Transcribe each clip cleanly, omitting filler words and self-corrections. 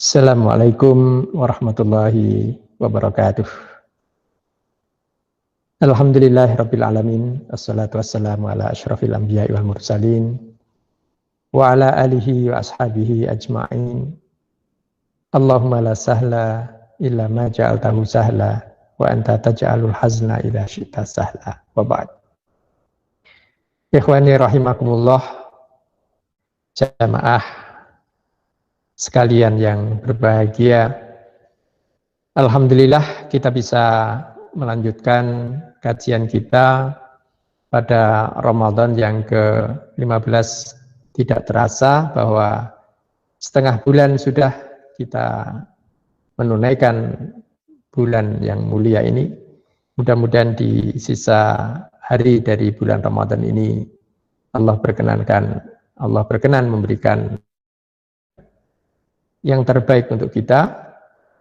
Assalamualaikum warahmatullahi wabarakatuh. Alhamdulillahirabbil alamin. Assalatu wassalamu ala asyrafil anbiya'i wal mursalin wa ala alihi wa ashabihi ajma'in. Allahumma la sahla illa ma ja'altahu sahla wa anta taj'alul hazna idza syi'ta sahla. Wa ba'd. Ikhwani rahimakumullah, jamaah sekalian yang berbahagia, alhamdulillah kita bisa melanjutkan kajian kita pada Ramadan yang ke-15. Tidak terasa bahwa setengah bulan sudah kita menunaikan bulan yang mulia ini. Mudah-mudahan di sisa hari dari bulan Ramadan ini Allah berkenan memberikan yang terbaik untuk kita,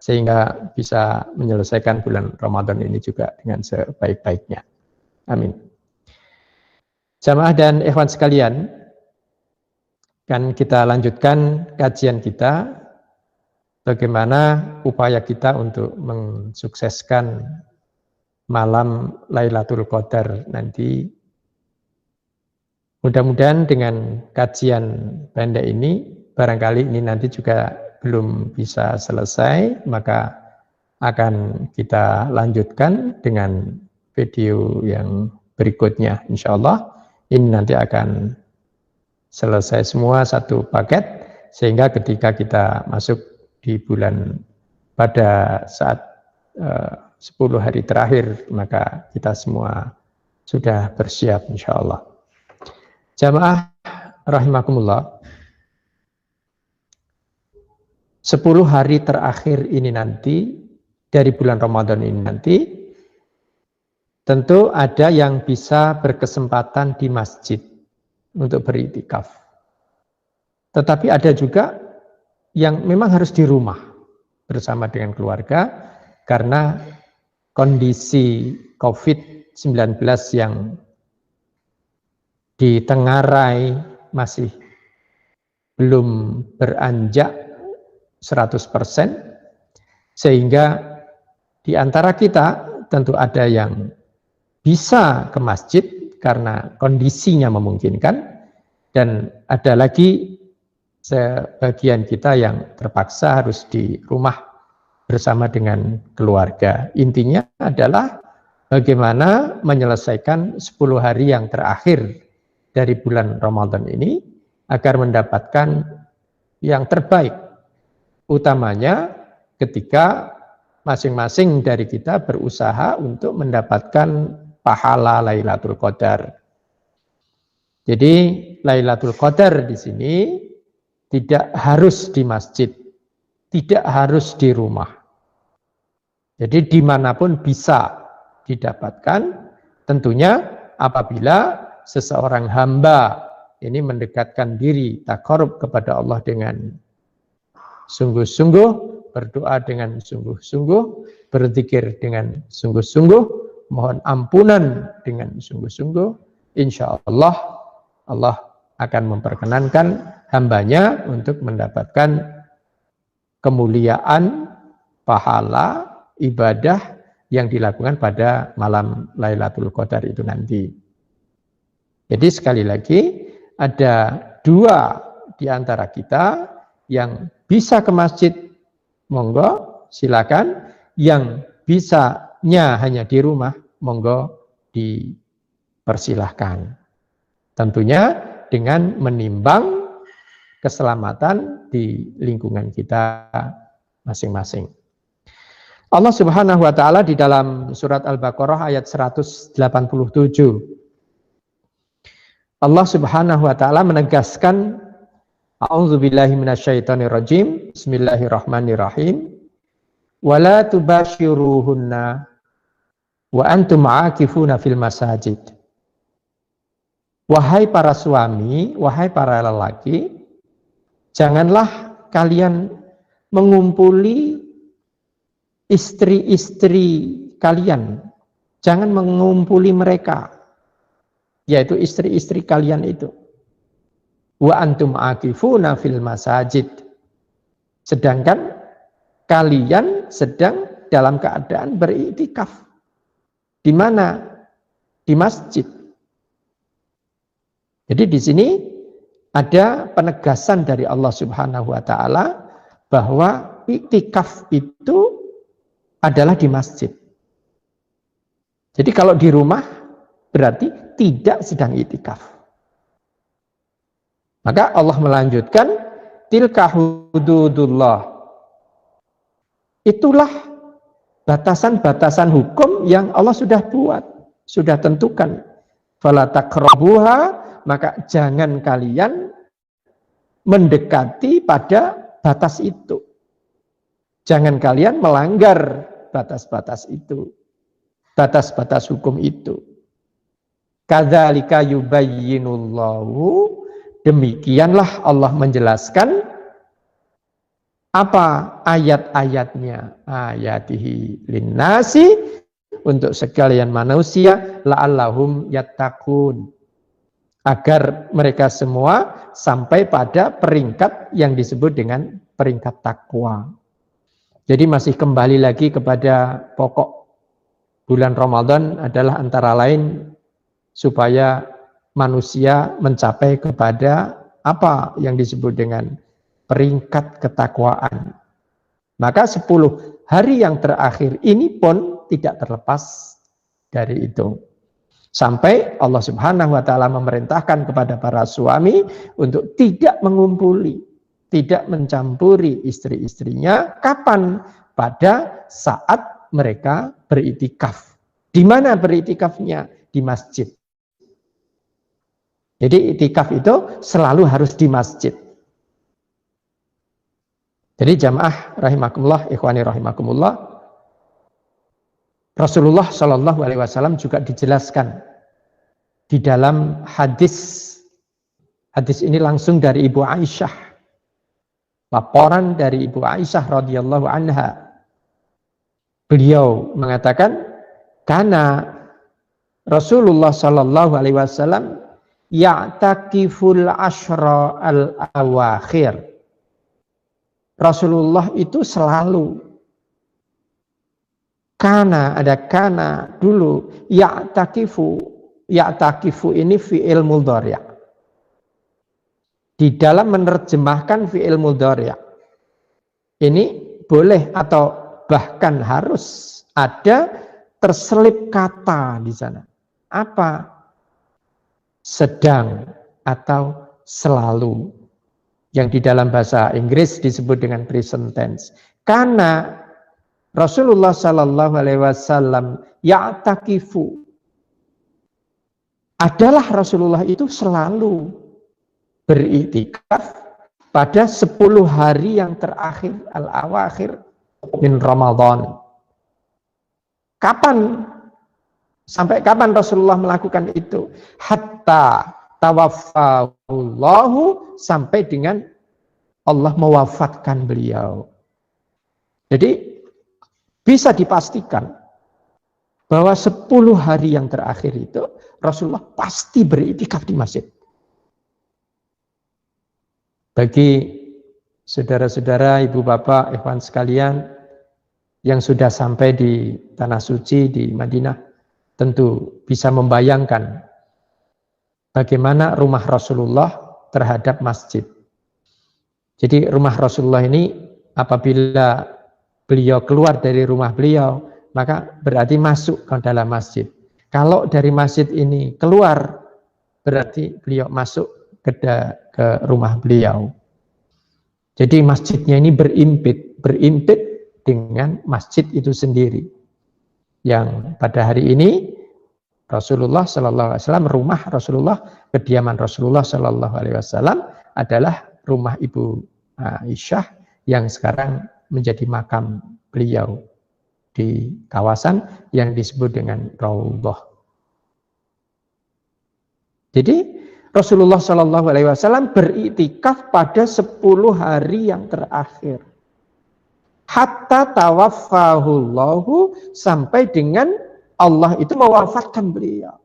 sehingga bisa menyelesaikan bulan Ramadan ini juga dengan sebaik-baiknya. Amin. Jamaah dan ikhwan sekalian, kan kita lanjutkan kajian kita, bagaimana upaya kita untuk mensukseskan malam Lailatul Qadar nanti. Mudah-mudahan dengan kajian pendek ini, barangkali ini nanti juga belum bisa selesai, maka akan kita lanjutkan dengan video yang berikutnya. Insya Allah ini nanti akan selesai semua satu paket, sehingga ketika kita masuk di bulan pada saat 10 hari terakhir, maka kita semua sudah bersiap insya Allah. Jamaah rahimakumullah, 10 hari terakhir ini nanti, dari bulan Ramadan ini nanti, tentu ada yang bisa berkesempatan di masjid untuk beriktikaf. Tetapi ada juga yang memang harus di rumah bersama dengan keluarga, karena kondisi COVID-19 yang ditengarai masih belum beranjak 100%, sehingga di antara kita tentu ada yang bisa ke masjid karena kondisinya memungkinkan, dan ada lagi sebagian kita yang terpaksa harus di rumah bersama dengan keluarga. Intinya adalah bagaimana menyelesaikan 10 hari yang terakhir dari bulan Ramadan ini agar mendapatkan yang terbaik, utamanya ketika masing-masing dari kita berusaha untuk mendapatkan pahala Lailatul Qadar. Jadi Lailatul Qadar di sini tidak harus di masjid, tidak harus di rumah. Jadi dimanapun bisa didapatkan, tentunya apabila seseorang hamba ini mendekatkan diri taqarrub kepada Allah dengan sungguh-sungguh, berdoa dengan sungguh-sungguh, berzikir dengan sungguh-sungguh, mohon ampunan dengan sungguh-sungguh, insya Allah Allah akan memperkenankan hambanya untuk mendapatkan kemuliaan, pahala, ibadah yang dilakukan pada malam Lailatul Qadar itu nanti. Jadi sekali lagi, ada 2 di antara kita yang bisa ke masjid, monggo silakan. Yang bisanya hanya di rumah, monggo dipersilahkan. Tentunya dengan menimbang keselamatan di lingkungan kita masing-masing. Allah Subhanahu wa taala di dalam surat Al-Baqarah ayat 187, Allah Subhanahu wa taala menegaskan, a'udzubillahi minasyaitonirrajim, bismillahirrahmanirrahim, wala tubashiruhunna wa antum aakifuna fil masajid. Wahai para suami, wahai para lelaki, janganlah kalian mengumpuli istri-istri kalian, jangan mengumpuli mereka, yaitu istri-istri kalian itu. Wa antum akifuna fil masajid, Sedangkan kalian sedang dalam keadaan beriktikaf. Di mana? Di masjid. Jadi di sini ada penegasan dari Allah Subhanahu wa taala bahwa iktikaf itu adalah di masjid. Jadi kalau di rumah berarti tidak sedang iktikaf. Maka Allah melanjutkan, tilka hududullah. Itulah batasan-batasan hukum yang Allah sudah buat, sudah tentukan. Fala taqrabuha, maka jangan kalian mendekati pada batas itu. Jangan kalian melanggar batas-batas itu. Batas-batas hukum itu. Kadzalika yubayyinullahu, demikianlah Allah menjelaskan apa ayat-ayatnya, ayatihi linnasi, untuk sekalian manusia, la'allahum yattaqun, agar mereka semua sampai pada peringkat yang disebut dengan peringkat takwa. Jadi masih kembali lagi kepada pokok bulan Ramadan adalah antara lain supaya manusia mencapai kepada apa yang disebut dengan peringkat ketakwaan. Maka 10 hari yang terakhir ini pun tidak terlepas dari itu. Sampai Allah Subhanahu wa taala memerintahkan kepada para suami untuk tidak mengumpuli, tidak mencampuri istri-istrinya. Kapan? Pada saat mereka beriktikaf. Di mana beriktikafnya? Di masjid. Jadi iktikaf itu selalu harus di masjid. Jadi jamaah rahimakumullah, ikhwani rahimakumullah, Rasulullah Shallallahu Alaihi Wasallam juga dijelaskan di dalam hadis. Hadis ini langsung dari Ibu Aisyah, laporan dari Ibu Aisyah radhiyallahu anha. Beliau mengatakan, karena Rasulullah Shallallahu Alaihi Wasallam ya'takiful ashra al-awakhir. Rasulullah itu selalu, kana, ada kana dulu, ya'takifu ini fi'il mudhari'. Di dalam menerjemahkan fi'il mudhari', ini boleh atau bahkan harus ada terselip kata di sana. Apa? Sedang atau selalu. Yang di dalam bahasa Inggris disebut dengan present tense. Karena Rasulullah Sallallahu Alaihi Wasallam ya'takifu, adalah Rasulullah itu selalu beriktikaf pada 10 hari yang terakhir, al-awakhir min Ramadan. Kapan? Sampai kapan Rasulullah melakukan itu? Hatta tawaffahullahu, sampai dengan Allah mewafatkan beliau. Jadi bisa dipastikan bahwa 10 hari yang terakhir itu Rasulullah pasti beriktikaf di masjid. Bagi saudara-saudara, ibu bapak, ikhwan sekalian yang sudah sampai di Tanah Suci di Madinah, tentu bisa membayangkan bagaimana rumah Rasulullah terhadap masjid. Jadi rumah Rasulullah ini apabila beliau keluar dari rumah beliau, maka berarti masuk ke dalam masjid. Kalau dari masjid ini keluar, berarti beliau masuk ke rumah beliau. Jadi masjidnya ini berimpit dengan masjid itu sendiri. Yang pada hari ini Rasulullah Sallallahu Alaihi Wasallam, rumah Rasulullah, kediaman Rasulullah Sallallahu Alaihi Wasallam adalah rumah Ibu Aisyah yang sekarang menjadi makam beliau di kawasan yang disebut dengan Raudhah. Jadi Rasulullah Shallallahu Alaihi Wasallam beriktikaf pada 10 hari yang terakhir. Hatta tawaffahullahu, sampai dengan Allah itu mewafatkan beliau.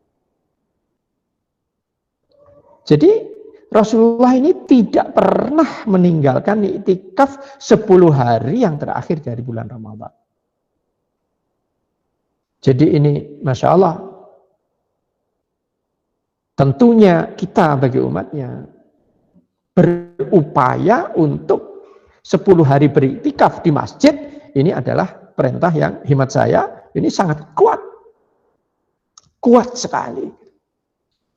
Jadi Rasulullah ini tidak pernah meninggalkan iktikaf 10 hari yang terakhir dari bulan Ramadan. Jadi ini Masya Allah, tentunya kita bagi umatnya berupaya untuk 10 hari beriktikaf di masjid. Ini adalah perintah yang hemat saya ini sangat kuat. Kuat sekali.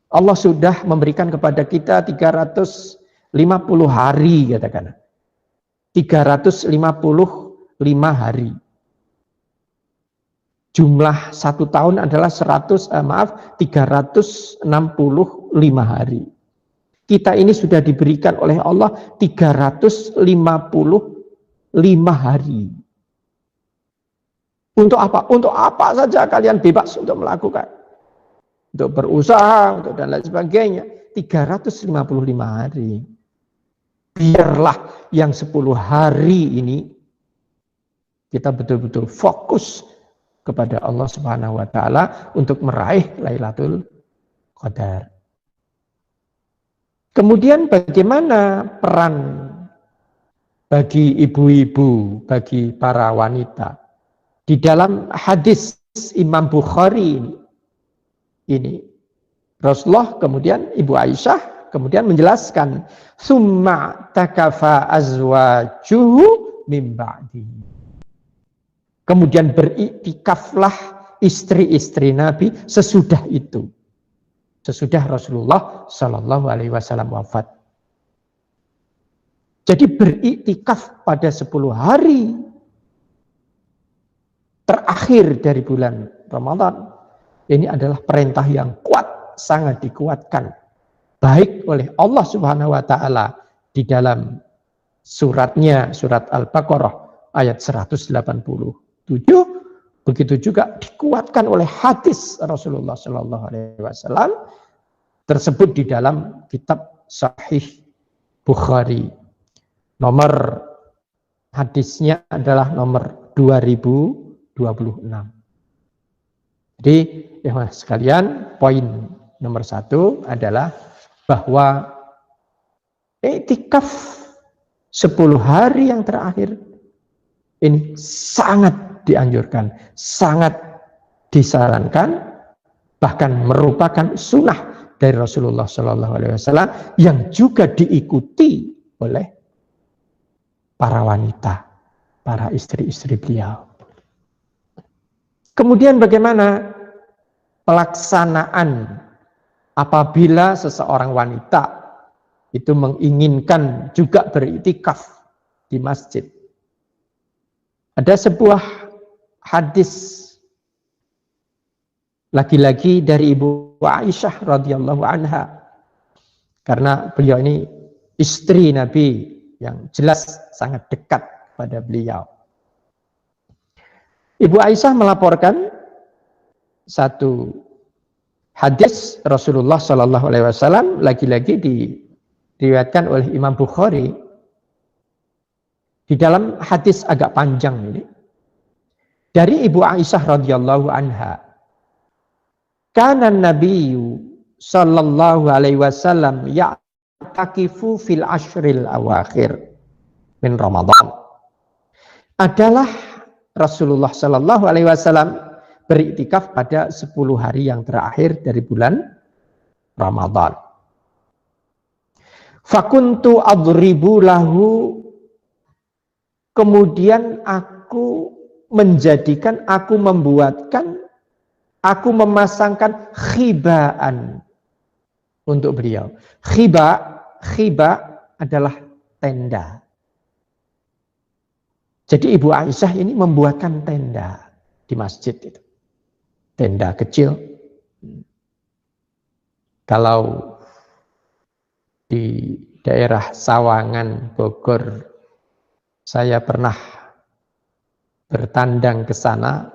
Allah sudah memberikan kepada kita 350 hari, katakan. 355 hari. Jumlah satu tahun adalah 365 hari. Kita ini sudah diberikan oleh Allah 355 hari. Untuk apa? Untuk apa saja kalian bebas untuk melakukan. Untuk berusaha, untuk dan lain sebagainya. 355 hari. Biarlah yang 10 hari ini kita betul-betul fokus kepada Allah Subhanahu wa taala untuk meraih Lailatul Qadar. Kemudian bagaimana peran bagi ibu-ibu, bagi para wanita? Di dalam hadis Imam Bukhari ini Rasulullah kemudian Ibu Aisyah kemudian menjelaskan summa takafa azwajuhu min ba'di. Kemudian beriktikaflah istri-istri Nabi sesudah itu. Sesudah Rasulullah Shallallahu Alaihi Wasallam wafat. Jadi beriktikaf pada 10 hari terakhir dari bulan Ramadan. Ini adalah perintah yang kuat, sangat dikuatkan. Baik oleh Allah Subhanahu wa taala di dalam suratnya, surat Al-Baqarah ayat 187. Begitu juga dikuatkan oleh hadis Rasulullah Shallallahu Alaihi Wasallam tersebut di dalam kitab Sahih Bukhari. Nomor hadisnya adalah nomor 2026. Jadi ya sekalian, poin nomor 1 adalah bahwa iktikaf 10 hari yang terakhir ini sangat dianjurkan, sangat disarankan, bahkan merupakan sunnah dari Rasulullah Shallallahu Alaihi Wasallam yang juga diikuti oleh para wanita, para istri-istri beliau. Kemudian bagaimana pelaksanaan apabila seseorang wanita itu menginginkan juga beriktikaf di masjid? Ada sebuah hadis lagi-lagi dari Ibu Aisyah radhiyallahu anha, karena beliau ini istri Nabi yang jelas sangat dekat pada beliau. Ibu Aisyah melaporkan satu hadis Rasulullah Shallallahu Alaihi Wasallam, lagi-lagi diriwayatkan oleh Imam Bukhari. Di dalam hadis agak panjang ini, dari Ibu Aisyah radhiyallahu anha, kana Nabiyyu sallallahu alaihi wasallam ya'takifu fil ashril awakhir min Ramadan. Adalah Rasulullah sallallahu alaihi wasallam beriktikaf pada 10 hari yang terakhir dari bulan Ramadan. Fakuntu adribu lahu, kemudian aku memasangkan khibaan untuk beliau. Khiba adalah tenda. Jadi Ibu Aisyah ini membuatkan tenda di masjid itu. Tenda kecil. Kalau di daerah Sawangan, Bogor, saya pernah bertandang ke sana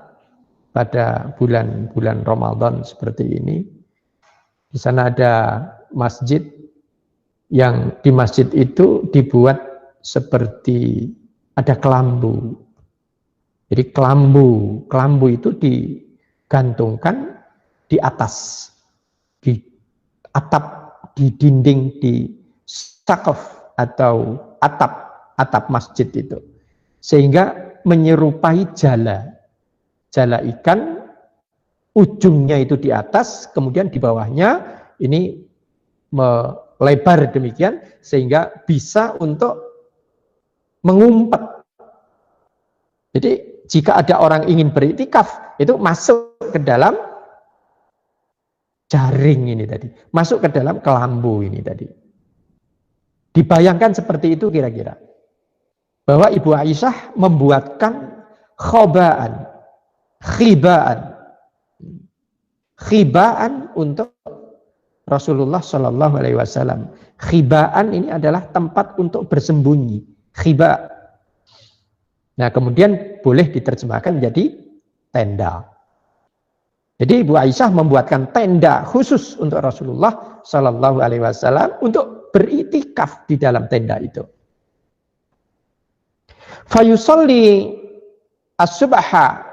pada bulan-bulan Ramadan seperti ini. Di sana ada masjid yang di masjid itu dibuat seperti ada kelambu. Jadi kelambu itu digantungkan di atas, di atap, di dinding, di saqaf atau atap masjid itu, sehingga menyerupai jala ikan, ujungnya itu di atas, kemudian di bawahnya ini melebar demikian sehingga bisa untuk mengumpet. Jadi jika ada orang ingin beriktikaf, itu masuk ke dalam jaring ini tadi, masuk ke dalam kelambu ini tadi. Dibayangkan seperti itu kira-kira, bahwa Ibu Aisyah membuatkan khibaan untuk Rasulullah Shallallahu Alaihi Wasallam. Khibaan ini adalah tempat untuk bersembunyi, khiba. Nah, kemudian boleh diterjemahkan menjadi tenda. Jadi Ibu Aisyah membuatkan tenda khusus untuk Rasulullah Shallallahu Alaihi Wasallam untuk beriktikaf di dalam tenda itu. Fayusolli as-subha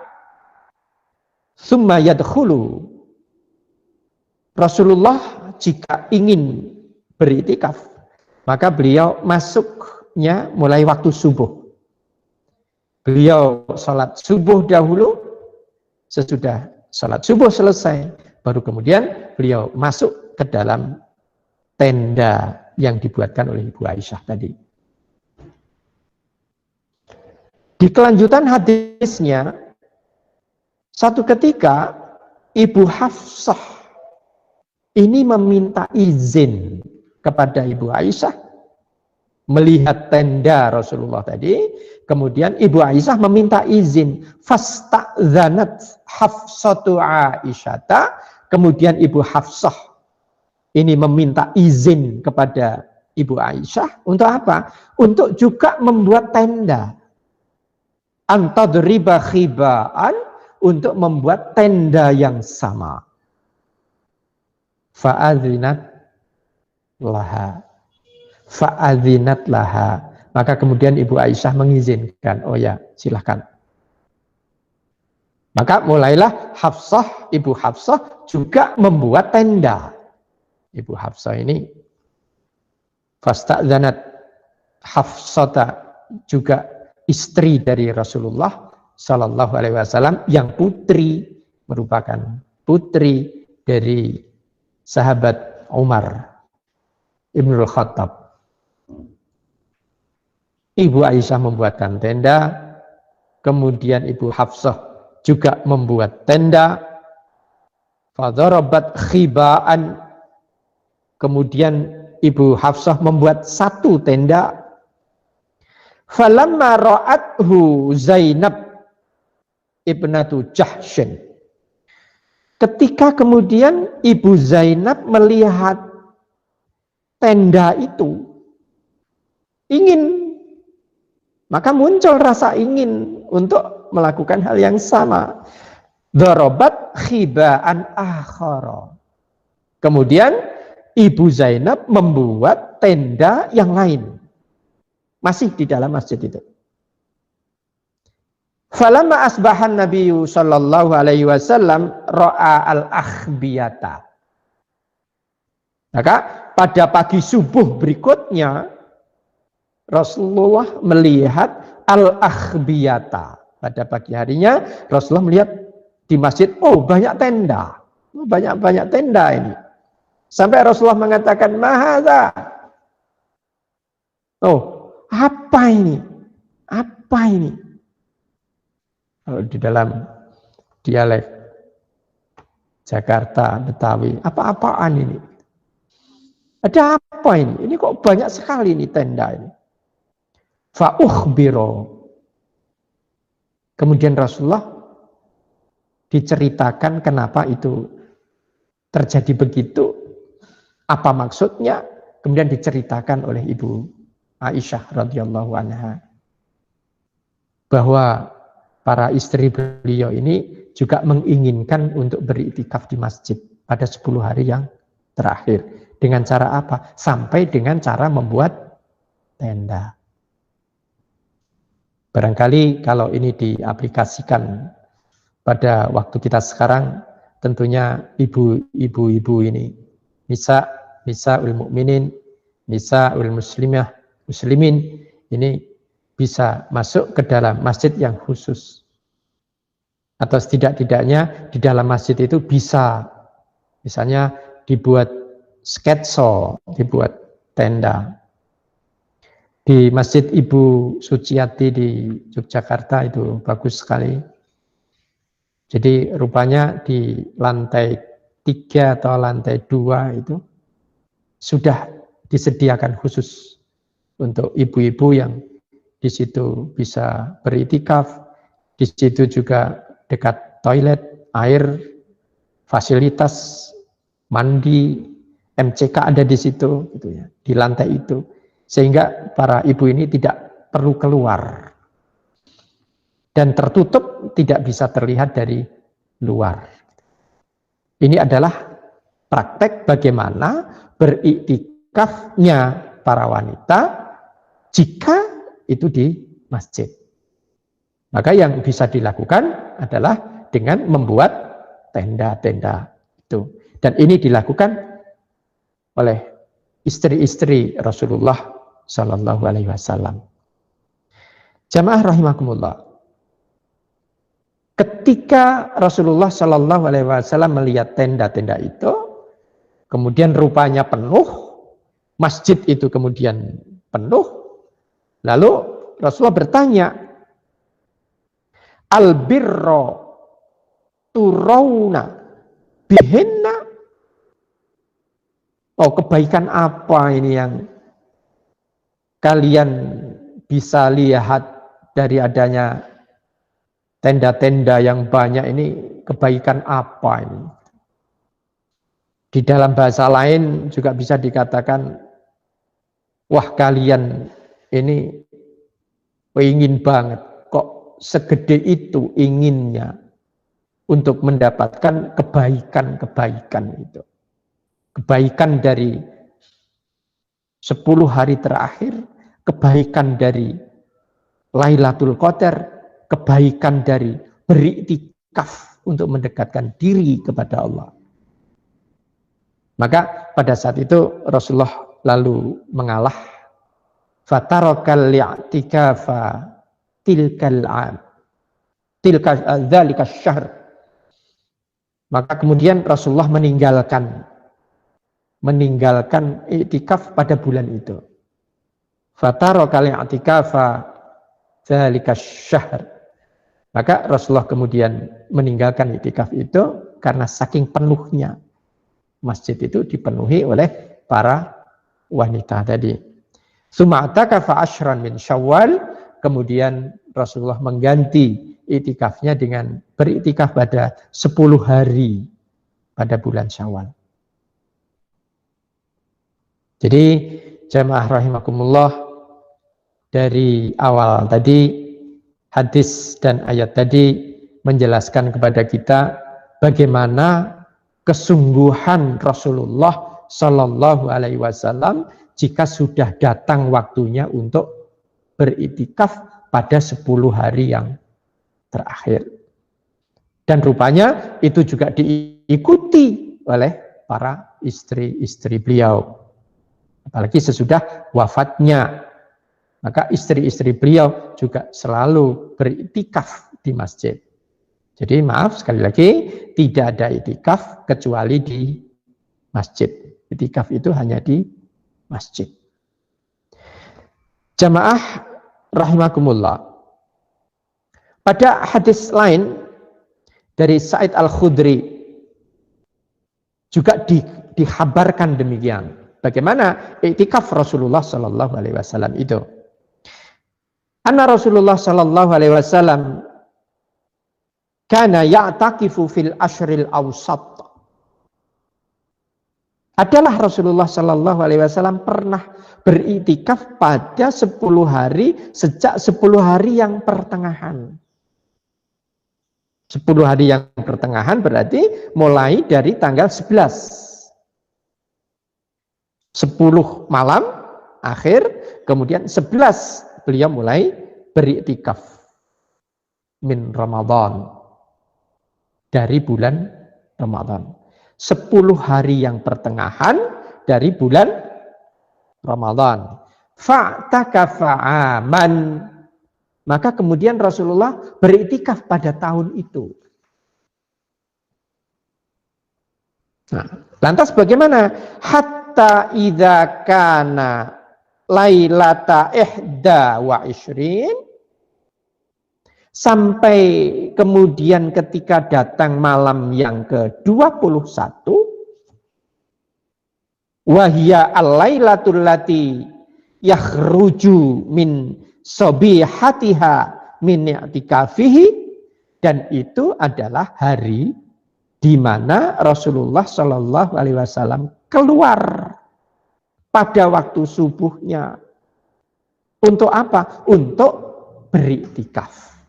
summa yadkhulu. Rasulullah jika ingin beriktikaf, maka beliau masuknya mulai waktu subuh. Beliau salat subuh dahulu, sesudah salat subuh selesai, baru kemudian beliau masuk ke dalam tenda yang dibuatkan oleh Ibu Aisyah tadi. Di kelanjutan hadisnya, satu ketika Ibu Hafsah ini meminta izin kepada Ibu Aisyah melihat tenda Rasulullah tadi. Kemudian Ibu Aisyah meminta izin, fasta'dzanat Hafsatu Aisyata. Kemudian Ibu Hafsah ini meminta izin kepada Ibu Aisyah untuk apa? Untuk juga membuat tenda. Antadriba khibaan, untuk membuat tenda yang sama. Fa'adzinat laha. Maka kemudian Ibu Aisyah mengizinkan. Oh ya, silahkan. Maka mulailah Ibu Hafsah juga membuat tenda. Ibu Hafsah ini fasta'dzanat Hafsata, juga istri dari Rasulullah Shallallahu Alaihi Wasallam yang merupakan putri dari sahabat Umar Ibnul Khattab. Ibu Aisyah membuatkan tenda, kemudian Ibu Hafsah juga membuat tenda. Fadharabat khibaan, kemudian Ibu Hafsah membuat satu tenda. Falamma ra'athu Zainab ibnatu Jahsyin. Ketika kemudian Ibu Zainab melihat tenda itu, ingin, maka muncul rasa ingin untuk melakukan hal yang sama. Darabat khibaan akhara. Kemudian Ibu Zainab membuat tenda yang lain, masih di dalam masjid itu. Falamma asbahan Nabiyyu sallallahu alaihi wasallam ra'a al-akhbiyata. Maka pada pagi subuh berikutnya Rasulullah melihat al-akhbiyata. Pada pagi harinya Rasulullah melihat di masjid, oh banyak tenda. Banyak tenda ini. Sampai Rasulullah mengatakan, "Mahadza?" Oh, apa ini? Apa ini? Kalau di dalam dialek Jakarta, Betawi, apa-apaan ini? Ada apa ini? Ini kok banyak sekali ini tenda ini. Fa'ukhbiro. Kemudian Rasulullah diceritakan kenapa itu terjadi begitu, apa maksudnya, kemudian diceritakan oleh Ibu Aisyah radhiyallahu anha bahwa para istri beliau ini juga menginginkan untuk beriktikaf di masjid pada 10 hari yang terakhir. Dengan cara apa? Sampai dengan cara membuat tenda. Barangkali kalau ini diaplikasikan pada waktu kita sekarang, tentunya ibu-ibu ini, Nisa'ul Mukminin, nisa'ul muslimah, muslimin, ini bisa masuk ke dalam masjid yang khusus. Atau setidak-tidaknya di dalam masjid itu bisa, misalnya dibuat sketso, dibuat tenda. Di Masjid Ibu Suciati di Yogyakarta itu bagus sekali. Jadi rupanya di lantai 3 atau lantai 2 itu sudah disediakan khusus untuk ibu-ibu yang di situ bisa beriktikaf. Di situ juga dekat toilet, air, fasilitas mandi, MCK ada di situ, gitu ya, di lantai itu, sehingga para ibu ini tidak perlu keluar dan tertutup, tidak bisa terlihat dari luar. Ini adalah praktek bagaimana beriktikafnya para wanita jika itu di masjid. Maka yang bisa dilakukan adalah dengan membuat tenda-tenda itu. Dan ini dilakukan oleh istri-istri Rasulullah Sallallahu Alaihi Wasallam. Jamaah rahimakumullah. Ketika Rasulullah Sallallahu Alaihi Wasallam melihat tenda-tenda itu, kemudian rupanya penuh, masjid itu kemudian penuh, lalu Rasulullah bertanya, albirro turawna bihinna. Oh, kebaikan apa ini yang kalian bisa lihat dari adanya tenda-tenda yang banyak ini? Kebaikan apa ini? Di dalam bahasa lain juga bisa dikatakan, wah kalian ini ingin banget, kok segede itu inginnya untuk mendapatkan kebaikan-kebaikan itu. Kebaikan dari 10 hari terakhir, kebaikan dari Lailatul Qadar, kebaikan dari beriktikaf untuk mendekatkan diri kepada Allah. Maka pada saat itu Rasulullah lalu mengalah, fatarakal i'tikafa tilkal 'am, tilka dzalika syahr. Maka kemudian Rasulullah meninggalkan i'tikaf pada bulan itu. Fatarakal i'tikafa dzalika syahr. Maka Rasulullah kemudian meninggalkan i'tikaf itu karena saking penuhnya masjid itu dipenuhi oleh para wanita tadi. Sum'atakafa ashran min Syawal, kemudian Rasulullah mengganti i'tikafnya dengan beriktikaf pada 10 hari pada bulan Syawal. Jadi jamaah rahimakumullah, dari awal tadi hadis dan ayat tadi menjelaskan kepada kita bagaimana kesungguhan Rasulullah Sallallahu Alaihi Wasallam jika sudah datang waktunya untuk beriktikaf pada 10 hari yang terakhir. Dan rupanya itu juga diikuti oleh para istri-istri beliau. Apalagi sesudah wafatnya, maka istri-istri beliau juga selalu beriktikaf di masjid. Jadi maaf sekali lagi, tidak ada iktikaf kecuali di masjid. Iktikaf itu hanya di masjid. Jamaah rahimakumullah. Pada hadis lain dari Sa'id Al-Khudri juga dikhabarkan demikian. Bagaimana iktikaf Rasulullah Sallallahu Alaihi Wasallam itu? Anna Rasulullah Sallallahu Alaihi Wasallam kana ya'takifu fil ashril awsat. Adalah Rasulullah Sallallahu Alaihi Wasallam pernah beriktikaf pada 10 hari sejak 10 hari yang pertengahan. 10 hari yang pertengahan berarti mulai dari tanggal 11. 10 malam akhir, kemudian 11 beliau mulai beriktikaf min Ramadan, dari bulan Ramadan. 10 hari yang pertengahan dari bulan Ramadan. Fa'takafa aman. Maka kemudian Rasulullah beriktikaf pada tahun itu. Nah, lantas bagaimana? Hatta idza kana lailata ihda wa ishrin, sampai kemudian ketika datang malam yang ke-21, wahya al-lailatul lati yakhruju min sabihatiha min i'tikafihi, dan itu adalah hari di mana Rasulullah Shallallahu Alaihi Wasallam keluar pada waktu subuhnya. Untuk apa? Untuk beriktikaf.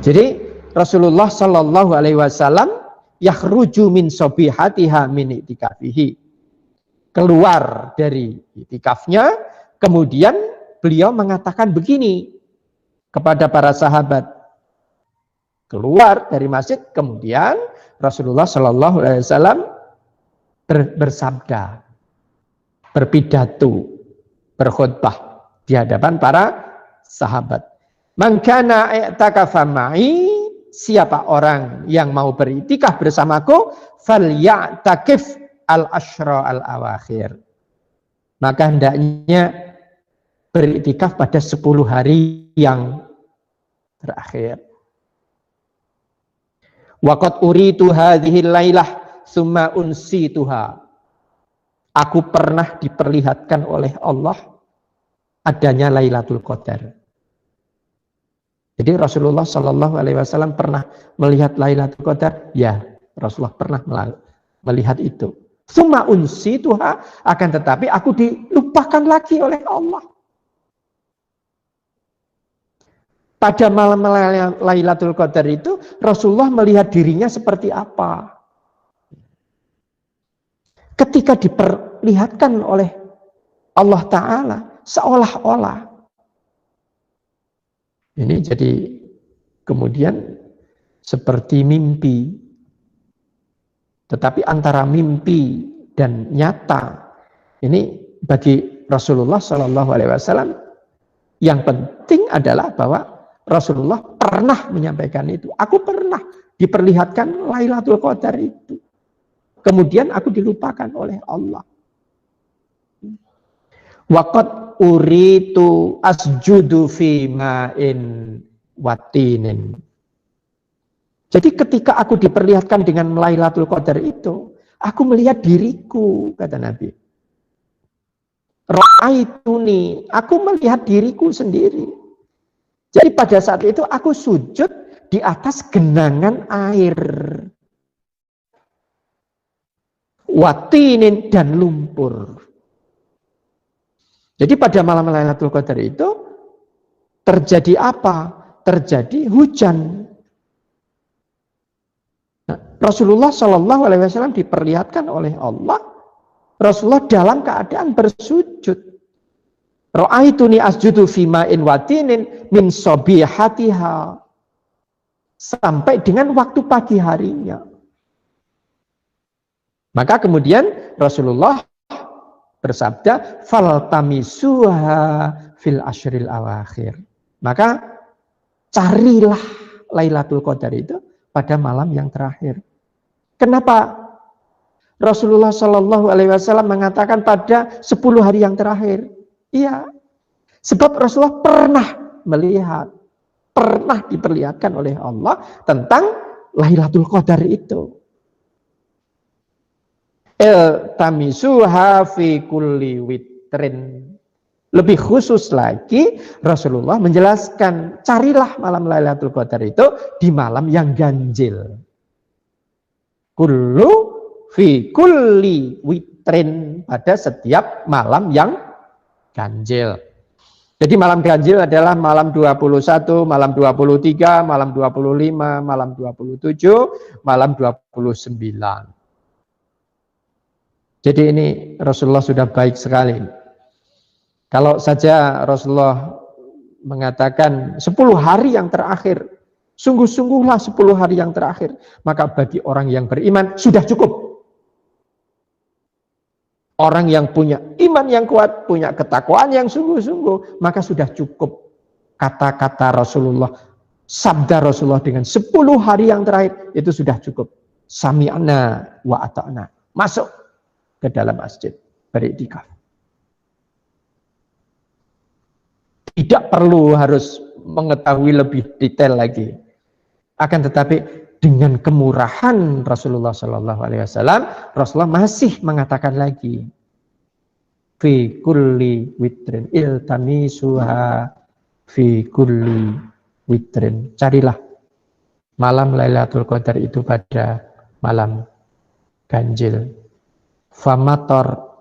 Jadi Rasulullah Shallallahu Alaihi Wasallam yakhruju min sabihatiha min i'tikafihi, keluar dari i'tikafnya, kemudian beliau mengatakan begini kepada para sahabat. Keluar dari masjid, kemudian Rasulullah Shallallahu Alaihi Wasallam bersabda, berpidato, berkhutbah di hadapan para sahabat. Man kana i'takafa ma'i, siapa orang yang mau beriktikaf bersamaku, falya'takif al-ashra al-awakhir. Maka hendaknya beriktikaf pada 10 hari yang terakhir. Waqad uritu hadhil lailah summa unsituha. Aku pernah diperlihatkan oleh Allah adanya Lailatul Qadar. Jadi Rasulullah Shallallahu Alaihi Wasallam pernah melihat Lailatul Qadar? Ya, Rasulullah pernah melihat itu. Summa unsituha, akan tetapi aku dilupakan lagi oleh Allah. Pada malam Lailatul Qadar itu Rasulullah melihat dirinya seperti apa? Ketika diperlihatkan oleh Allah Ta'ala seolah-olah. Ini jadi kemudian seperti mimpi. Tetapi antara mimpi dan nyata, ini bagi Rasulullah Shallallahu Alaihi Wasallam yang penting adalah bahwa Rasulullah pernah menyampaikan itu. Aku pernah diperlihatkan Lailatul Qadar itu. Kemudian aku dilupakan oleh Allah. Waqad uritu asjudu fi ma'in watinin. Jadi ketika aku diperlihatkan dengan Lailatul Qadar itu, aku melihat diriku, kata Nabi. Ra'aituni, aku melihat diriku sendiri. Jadi pada saat itu aku sujud di atas genangan air, watinin, dan lumpur. Jadi pada malam Lailatul Qadar itu terjadi apa? Terjadi hujan. Nah, Rasulullah Shallallahu Alaihi Wasallam diperlihatkan oleh Allah, Rasulullah dalam keadaan bersujud. Ra'aituni asjudu fi ma'in watinin min sabihatiha, sampai dengan waktu pagi harinya. Maka kemudian Rasulullah bersabda, faltamisuha fil ashril awakhir. Maka carilah Lailatul Qadar itu pada malam yang terakhir. Kenapa Rasulullah Shallallahu Alaihi Wasallam mengatakan pada 10 hari yang terakhir? Iya, sebab Rasulullah pernah melihat, pernah diperlihatkan oleh Allah tentang Lailatul Qadar itu. Iltamisuha fi kulli witrin. Lebih khusus lagi Rasulullah menjelaskan, carilah malam Lailatul Qadar itu di malam yang ganjil. Kullu fi kulli witrin, pada setiap malam yang ganjil. Jadi malam ganjil adalah malam 21, malam 23, malam 25, malam 27, malam 29. Jadi ini Rasulullah sudah baik sekali. Kalau saja Rasulullah mengatakan 10 hari yang terakhir, sungguh-sungguhlah 10 hari yang terakhir, maka bagi orang yang beriman sudah cukup. Orang yang punya iman yang kuat, punya ketakwaan yang sungguh-sungguh, maka sudah cukup kata-kata Rasulullah, sabda Rasulullah dengan 10 hari yang terakhir, itu sudah cukup. Sami'na wa ata'na. Masuk ke dalam masjid, beriktikaf. Tidak perlu harus mengetahui lebih detail lagi. Akan tetapi dengan kemurahan Rasulullah SAW, Rasulullah masih mengatakan lagi, fi kulli witrin iltamisuha fi kulli witrin. Carilah malam Lailatul Qadar itu pada malam ganjil.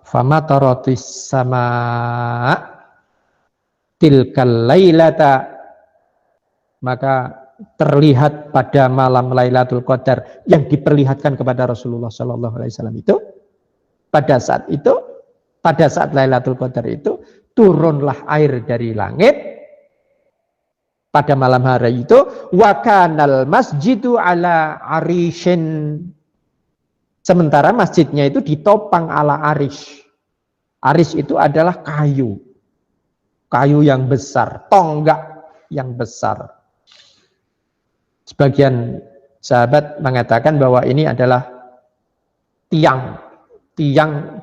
Famatarotis sama tilkal lailata, maka terlihat pada malam Lailatul Qadar yang diperlihatkan kepada Rasulullah SAW itu, pada saat Lailatul Qadar itu turunlah air dari langit pada malam hari itu, wa kanal masjidu ala arishin, sementara masjidnya itu ditopang ala arish. Arish itu adalah kayu yang besar, tonggak yang besar. Sebagian sahabat mengatakan bahwa ini adalah tiang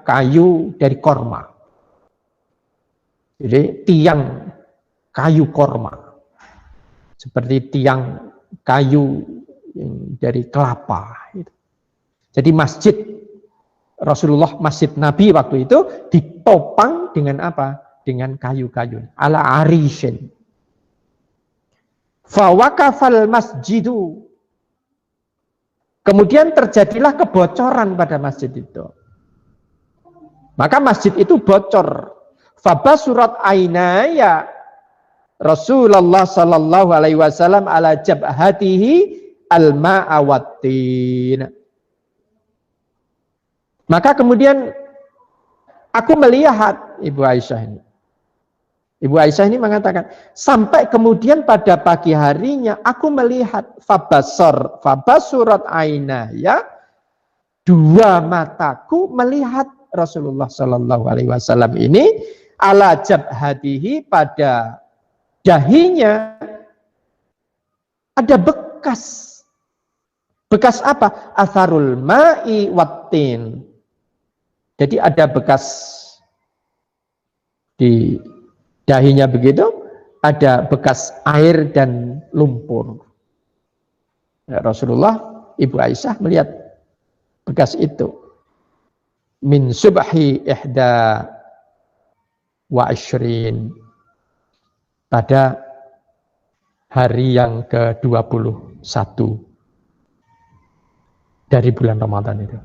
kayu dari korma. Jadi tiang kayu korma, seperti tiang kayu dari kelapa. Jadi masjid Rasulullah, masjid Nabi waktu itu ditopang dengan apa? Dengan kayu-kayu. Ala arishin. Fawakafal masjidu. Kemudian terjadilah kebocoran pada masjid itu. Maka masjid itu bocor. Fabasurat ainaya Rasulullah sallallahu alaihi wasallam ala jabhatihi al-ma'awatin. Maka kemudian aku melihat Ibu Aisyah ini. Ibu Aisyah ini mengatakan, sampai kemudian pada pagi harinya aku melihat fabasurat ainaya, dua mataku melihat Rasulullah Shallallahu Alaihi Wasallam ini ala jabhatihi, pada dahinya ada bekas. Bekas apa? Atharul ma'i wattin. Jadi ada bekas di dahinya begitu, ada bekas air dan lumpur. Rasulullah, Ibu Aisyah melihat bekas itu. Min subhi ihda wa ashrin, pada hari yang ke-21 dari bulan Ramadan itu.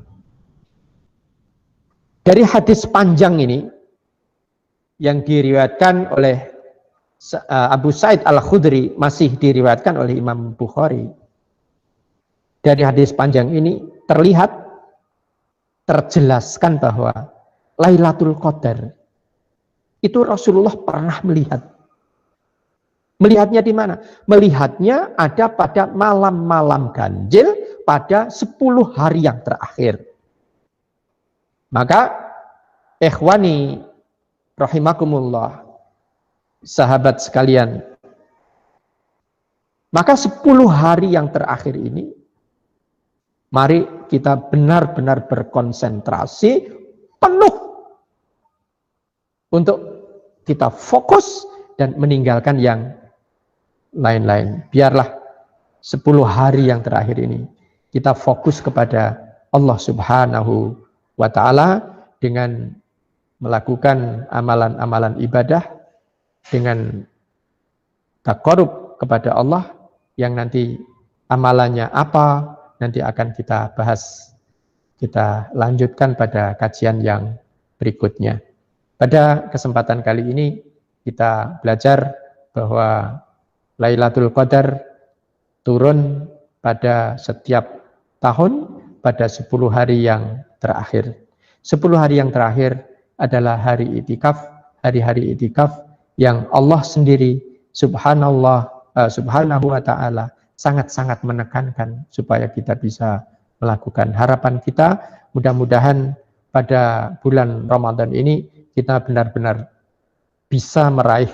Dari hadis panjang ini yang diriwayatkan oleh Abu Sa'id Al-Khudri, masih diriwayatkan oleh Imam Bukhari. Dari hadis panjang ini terjelaskan bahwa Lailatul Qadar itu Rasulullah pernah melihat. Melihatnya di mana? Melihatnya ada pada malam-malam ganjil pada 10 hari yang terakhir. Maka ikhwani rahimakumullah, sahabat sekalian, maka 10 hari yang terakhir ini mari kita benar-benar berkonsentrasi penuh untuk kita fokus dan meninggalkan yang lain-lain. Biarlah 10 hari yang terakhir ini kita fokus kepada Allah Subhanahu wa ta'ala dengan melakukan amalan-amalan ibadah, dengan taqarrub kepada Allah, yang nanti amalannya apa nanti akan kita bahas, kita lanjutkan pada kajian yang berikutnya. Pada kesempatan kali ini kita belajar bahwa Lailatul Qadar turun pada setiap tahun pada 10 hari yang terakhir. 10 hari yang terakhir adalah hari itikaf, hari-hari itikaf yang Allah sendiri subhanahu wa ta'ala sangat-sangat menekankan supaya kita bisa melakukan. Harapan kita mudah-mudahan pada bulan Ramadan ini kita benar-benar bisa meraih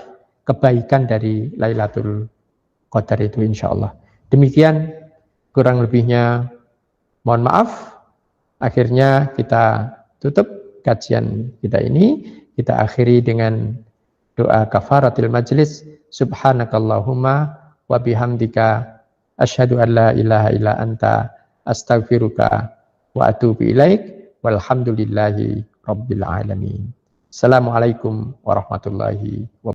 kebaikan dari Lailatul Qadar itu insya Allah. Demikian kurang lebihnya, mohon maaf. Akhirnya kita tutup kajian kita ini. Kita akhiri dengan doa kafaratil majlis. Subhanakallahumma wa bihamdika asyhadu an la ilaha illa anta astaghfiruka wa atubu ilaik. Walhamdulillahi rabbil alamin. Assalamualaikum warahmatullahi wabarakatuh.